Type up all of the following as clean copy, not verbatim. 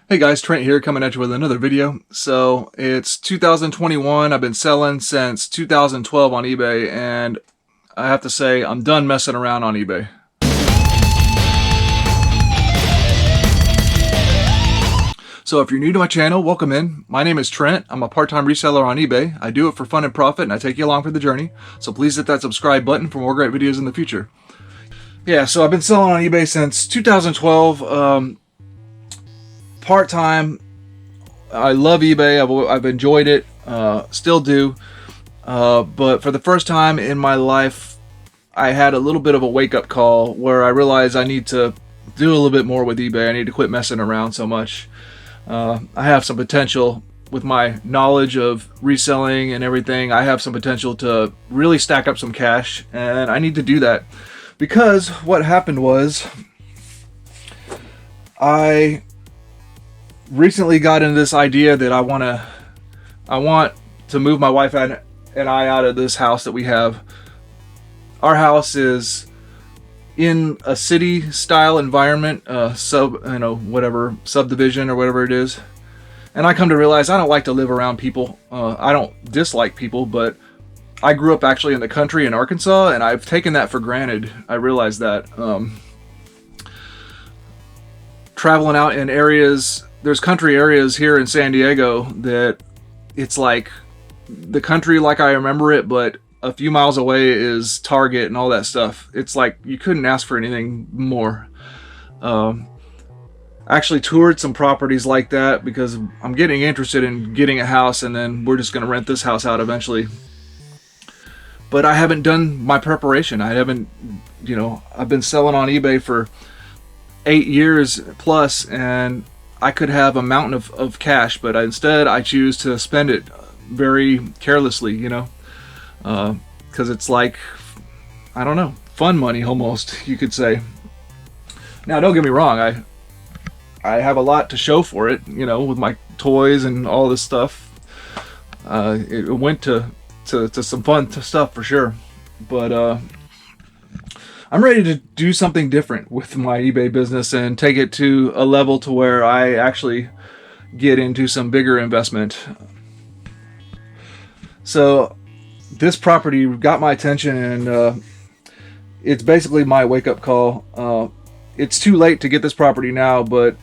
Hey guys, Trent here coming at you with another video. So it's 2021. I've been selling since 2012 on eBay, and I have to say I'm done messing around on eBay. So if you're new to my channel, welcome in. My name is Trent. I'm a part-time reseller on eBay. I do it for fun and profit, and I take you along for the journey. So please hit that subscribe button for more great videos in the future. Yeah, so I've been selling on eBay since 2012. Part-time. I love eBay. I've enjoyed it, still do, but for the first time in my life I had a little bit of a wake-up call where I realized I need to do a little bit more with eBay. I need to quit messing around so much. I have some potential with my knowledge of reselling and everything. I have some potential to really stack up some cash, and I need to do that because what happened was I recently got into this idea that I want to move my wife and I out of this house that we have. Our house is in a city style environment, whatever subdivision or whatever it is. And I come to realize I don't like to live around people. I don't dislike people, but I grew up actually in the country in Arkansas, and I've taken that for granted. I realized that traveling out in areas, there's country areas here in San Diego that it's like the country like I remember it, but a few miles away is Target and all that stuff. It's like you couldn't ask for anything more. Actually toured some properties like that because I'm getting interested in getting a house, and then we're just going to rent this house out eventually. But I haven't done my preparation. I've been selling on eBay for 8 years plus, and I could have a mountain of cash, but instead I choose to spend it very carelessly, because it's like, I don't know, fun money almost, you could say. Now don't get me wrong, I have a lot to show for it, with my toys and all this stuff. It went to some fun stuff for sure, but I'm ready to do something different with my eBay business and take it to a level to where I actually get into some bigger investment. So this property got my attention, and it's basically my wake-up call. It's too late to get this property now, but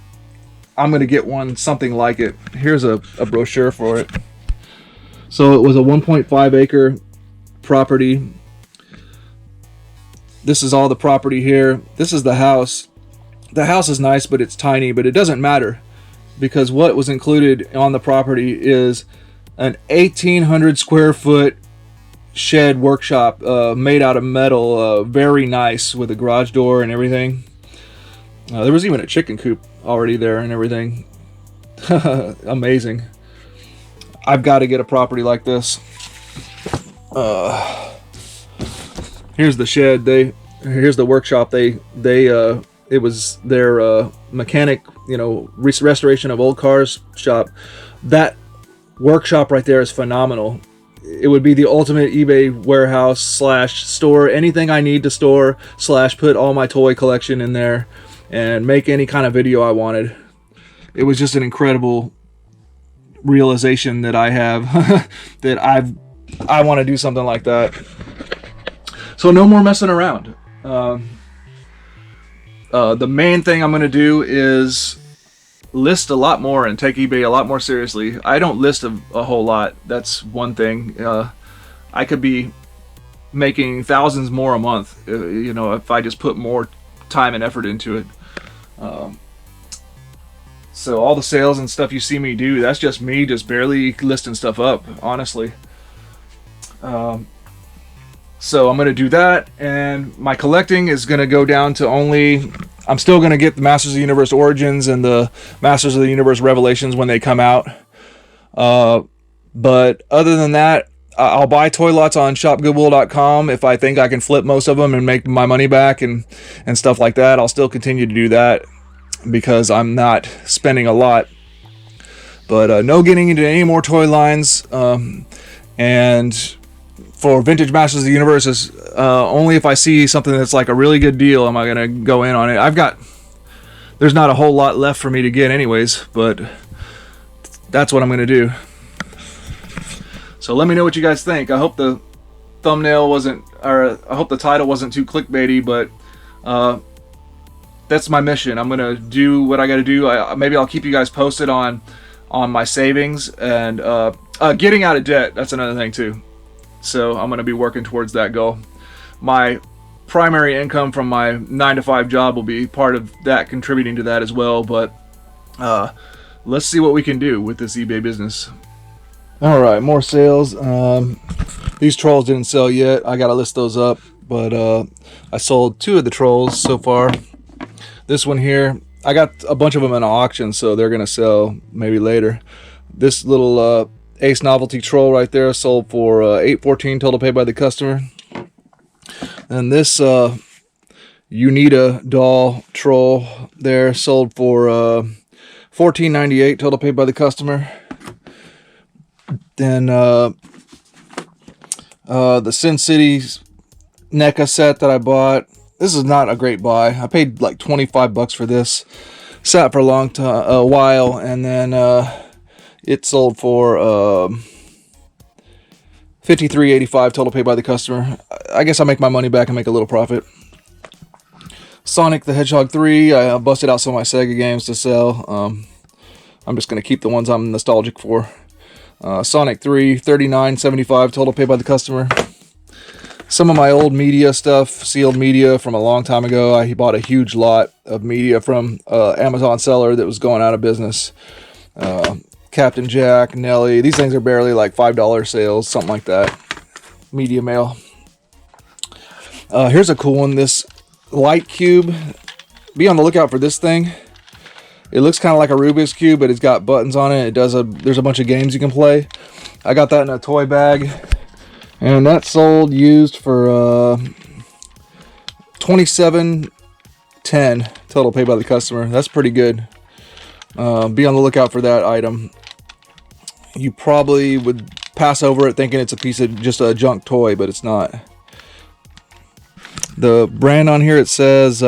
I'm going to get something like it. Here's a brochure for it. So it was a 1.5 acre property. This is all the property here. This is the house. The house is nice, but it's tiny, but it doesn't matter because what was included on the property is an 1,800 square foot shed workshop made out of metal, very nice, with a garage door and everything. There was even a chicken coop already there and everything. Amazing. I've got to get a property like this. Here's the shed. Here's the workshop. It was their mechanic, restoration of old cars shop. That workshop right there is phenomenal. It would be the ultimate eBay warehouse / store. Anything I need to store / put all my toy collection in there and make any kind of video I wanted. It was just an incredible realization that I have that I want to do something like that. So no more messing around. The main thing I'm going to do is list a lot more and take eBay a lot more seriously. I don't list a whole lot. That's one thing. I could be making thousands more a month, if I just put more time and effort into it. So all the sales and stuff you see me do, that's just me just barely listing stuff up, honestly. So I'm going to do that, and my collecting is going to go down to I'm still going to get the Masters of the Universe Origins and the Masters of the Universe Revelations when they come out. But other than that, I'll buy toy lots on shopgoodwill.com if I think I can flip most of them and make my money back and stuff like that. I'll still continue to do that because I'm not spending a lot. But no getting into any more toy lines. And for Vintage Masters of the Universe is only if I see something that's like a really good deal am I going to go in on it. there's not a whole lot left for me to get anyways, but that's what I'm gonna do. So let me know what you guys think. I hope the thumbnail wasn't, or I hope the title wasn't too clickbaity, but that's my mission. I'm gonna do what I gotta do. Maybe I'll keep you guys posted on my savings and getting out of debt. That's another thing too. So I'm gonna be working towards that goal. My primary income from my 9-to-5 job will be part of that, contributing to that as well. But let's see what we can do with this eBay business. All right, more sales. These trolls didn't sell yet. I gotta list those up, but I sold 2 of the trolls so far. This one here, I got a bunch of them in an auction, so they're gonna sell maybe later. This little Ace Novelty troll right there sold for $8.14 total paid by the customer. And this Unita doll troll there sold for $14.98 total paid by the customer. Then the Sin City NECA set that I bought. This is not a great buy. I paid like $25 for this. Sat for a long time, a while, and then it sold for $53.85 total paid by the customer. I guess I'll make my money back and make a little profit. Sonic the Hedgehog 3. I busted out some of my Sega games to sell. I'm just gonna keep the ones I'm nostalgic for. Sonic 3, $39.75 total paid by the customer. Some of my old media stuff, sealed media from a long time ago. I bought a huge lot of media from Amazon seller that was going out of business. Captain Jack, Nelly. These things are barely like $5 sales, something like that. Media mail. Here's a cool one. This light cube. Be on the lookout for this thing. It looks kind of like a Rubik's Cube, but it's got buttons on it. There's a bunch of games you can play. I got that in a toy bag, and that sold used for $27.10 total paid by the customer. That's pretty good. Be on the lookout for that item. You probably would pass over it thinking it's a piece of just a junk toy, but it's not. The brand on here, it says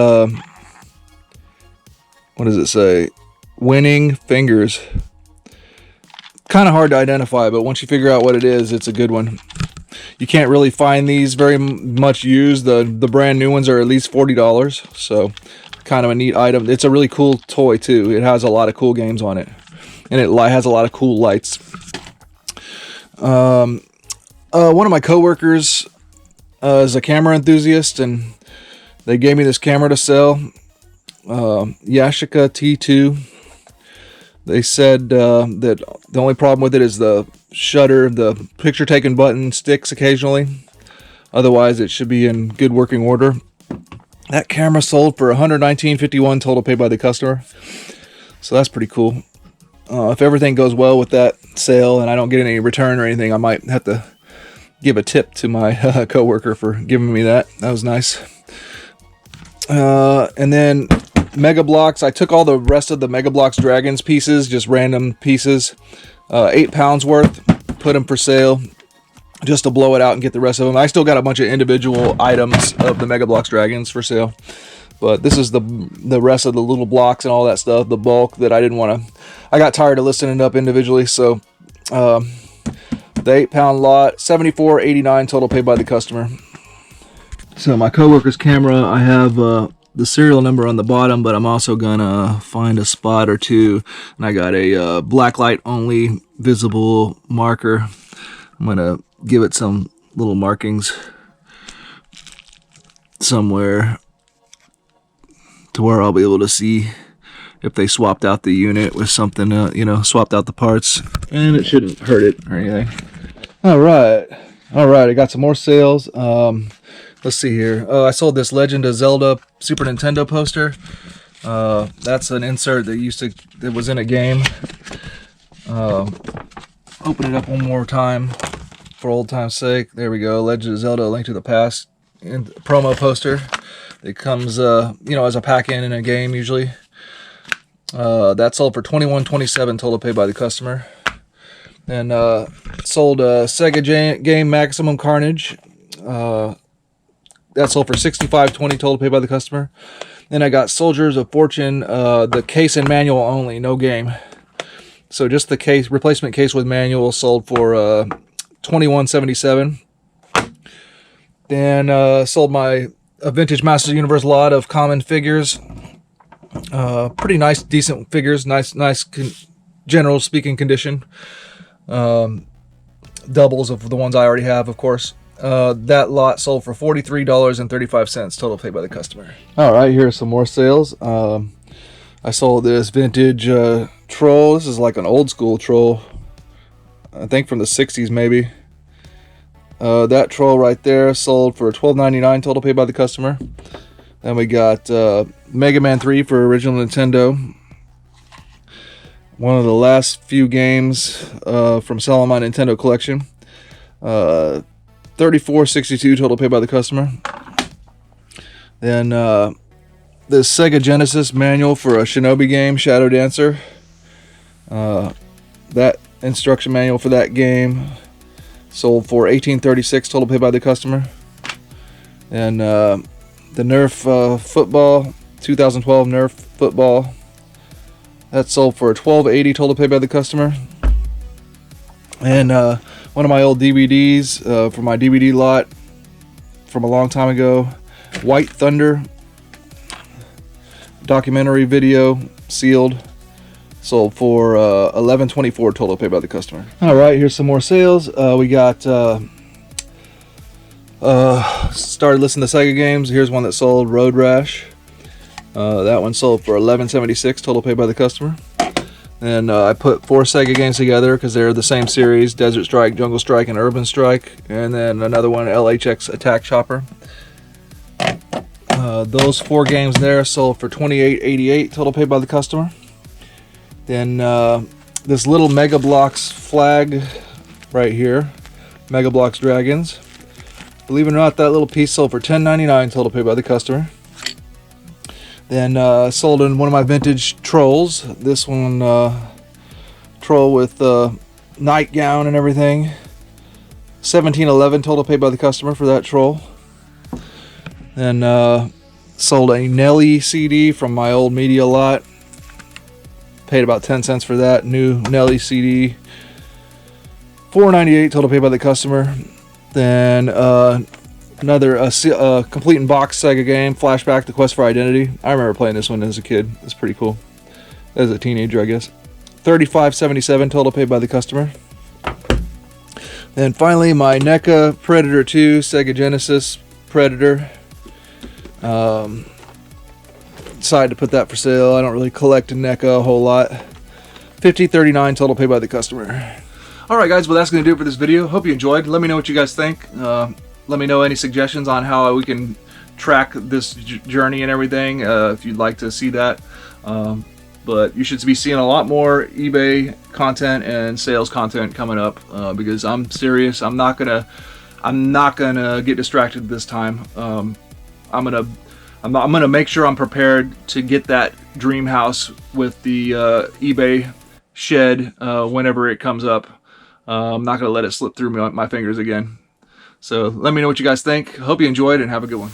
what does it say? Winning Fingers. Kind of hard to identify, but once you figure out what it is, it's a good one. You can't really find these very much used. The brand new ones are at least $40, so kind of a neat item. It's a really cool toy too. It has a lot of cool games on it, and it has a lot of cool lights. One of my coworkers is a camera enthusiast, and they gave me this camera to sell. Yashica T2. They said that the only problem with it is the shutter, the picture taking button sticks occasionally. Otherwise, it should be in good working order. That camera sold for $119.51 total paid by the customer. So that's pretty cool. If everything goes well with that sale and I don't get any return or anything, I might have to give a tip to my coworker for giving me that. That was nice. And then Mega Blocks. I took all the rest of the Mega Blocks Dragons pieces, just random pieces, 8 pounds worth, put them for sale just to blow it out and get the rest of them. I still got a bunch of individual items of the Mega Blocks Dragons for sale, but this is the rest of the little blocks and all that stuff, the bulk that I didn't want to. I got tired of listing it up individually, so the 8 pound lot, $74.89 total paid by the customer. So my coworker's camera, I have the serial number on the bottom, but I'm also gonna find a spot or two, and I got a blacklight only visible marker. I'm gonna give it some little markings somewhere to where I'll be able to see if they swapped out the unit with something, swapped out the parts, and it shouldn't hurt it or anything. All right, I got some more sales. Let's see here. I sold this Legend of Zelda Super Nintendo poster. That's an insert that was in a game. Open it up one more time for old time's sake. There we go. Legend of Zelda: A Link to the Past promo poster. It comes, as a pack-in a game usually. That sold for $21.27 total paid by the customer. And sold a Sega game Maximum Carnage. That sold for $65.20 total paid by the customer. Then I got Soldiers of Fortune, the case and manual only, no game. So just the case, replacement case with manual, sold for $21.77. Then sold my vintage Masters of the Universe lot of common figures. Pretty nice, decent figures. Nice, general speaking condition. Doubles of the ones I already have, of course. That lot sold for $43.35, total paid by the customer. All right, here's some more sales. I sold this vintage troll. This is like an old school troll, I think from the 60s maybe. That troll right there sold for $12.99, total paid by the customer. Then we got Mega Man 3 for original Nintendo. One of the last few games from selling my Nintendo collection. $34.62, total paid by the customer. Then the Sega Genesis manual for a Shinobi game, Shadow Dancer. That instruction manual for that game sold for $18.36, total paid by the customer. And the Nerf football, 2012 Nerf football, that sold for $12.80, total paid by the customer. And one of my old DVDs from my DVD lot from a long time ago, White Thunder documentary video, sealed, sold for $11.24, total paid by the customer. All right, here's some more sales. We got started listening to Sega games. Here's one that sold, Road Rash. That one sold for $11.76, total paid by the customer. And I put 4 Sega games together because they're the same series: Desert Strike, Jungle Strike, and Urban Strike. And then another one, LHX Attack Chopper. Those 4 games there sold for $28.88, total paid by the customer. Then this little Mega Bloks flag right here, Mega Bloks Dragons. Believe it or not, that little piece sold for $10.99, total paid by the customer. Then sold in one of my vintage trolls. This one, troll with nightgown and everything. $17.11, total paid by the customer for that troll. Then sold a Nelly CD from my old media lot. Paid about 10 cents for that new Nelly CD. $4.98, total paid by the customer. Then another complete in box Sega game, Flashback: The Quest for Identity. I remember playing this one as a kid. It's pretty cool. As a teenager, I guess. $35.77, total paid by the customer. Then finally, my NECA Predator 2 Sega Genesis Predator. Decided to put that for sale. I don't really collect a NECA a whole lot. $50.39, total paid by the customer. Alright guys, well that's going to do it for this video. Hope you enjoyed. Let me know what you guys think. Let me know any suggestions on how we can track this journey and everything, if you'd like to see that. But you should be seeing a lot more eBay content and sales content coming up, because I'm serious. I'm not gonna get distracted this time. I'm gonna make sure I'm prepared to get that dream house with the eBay shed whenever it comes up. I'm not gonna let it slip through my fingers again. So let me know what you guys think. Hope you enjoyed and have a good one.